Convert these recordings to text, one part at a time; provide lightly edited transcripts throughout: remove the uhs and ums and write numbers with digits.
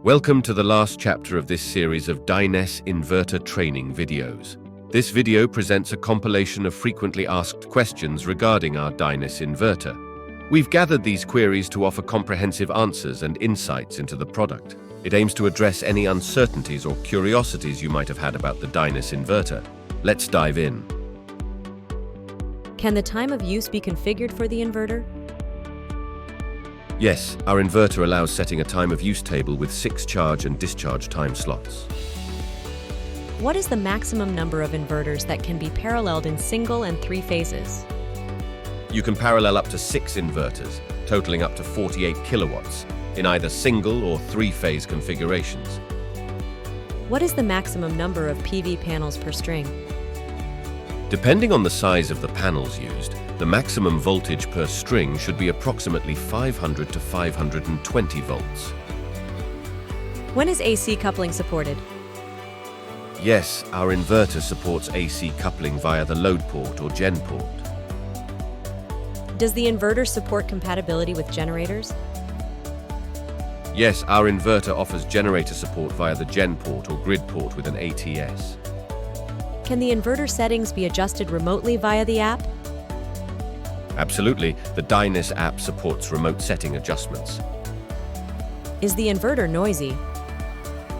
Welcome to the last chapter of this series of Dyness inverter training videos. This video presents a compilation of frequently asked questions regarding our Dyness inverter. We've gathered these queries to offer comprehensive answers and insights into the product. It aims to address any uncertainties or curiosities you might have had about the Dyness inverter. Let's dive in. Can the time of use be configured for the inverter? Yes, our inverter allows setting a time of use table with 6 charge and discharge time slots. What is the maximum number of inverters that can be paralleled in single and 3 phases? You can parallel up to 6 inverters, totaling up to 48 kilowatts, in either single or 3-phase configurations. What is the maximum number of PV panels per string? Depending on the size of the panels used, the maximum voltage per string should be approximately 500 to 520 volts. When is AC coupling supported? Yes, our inverter supports AC coupling via the load port or gen port. Does the inverter support compatibility with generators? Yes, our inverter offers generator support via the gen port or grid port with an ATS. Can the inverter settings be adjusted remotely via the app? Absolutely, the Dyness app supports remote setting adjustments. Is the inverter noisy?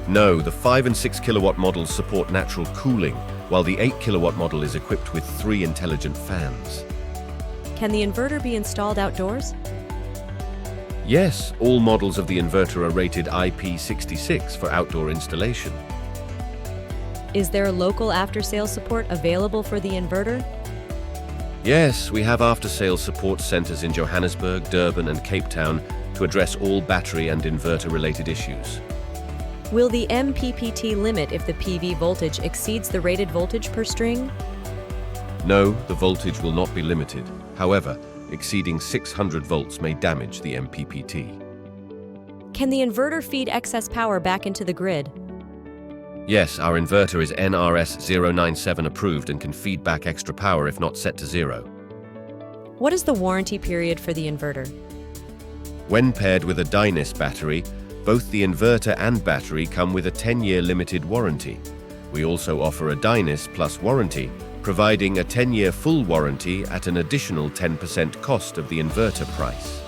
No, the 5 and 6 kilowatt models support natural cooling, while the 8 kilowatt model is equipped with 3 intelligent fans. Can the inverter be installed outdoors? Yes, all models of the inverter are rated IP66 for outdoor installation. Is there local after-sales support available for the inverter? Yes, we have after-sales support centers in Johannesburg, Durban, and Cape Town to address all battery and inverter-related issues. Will the MPPT limit if the PV voltage exceeds the rated voltage per string? No, the voltage will not be limited. However, exceeding 600 volts may damage the MPPT. Can the inverter feed excess power back into the grid? Yes, our inverter is NRS 097 approved and can feed back extra power if not set to 0. What is the warranty period for the inverter? When paired with a Dyness battery, both the inverter and battery come with a 10-year limited warranty. We also offer a Dyness Plus warranty, providing a 10-year full warranty at an additional 10% cost of the inverter price.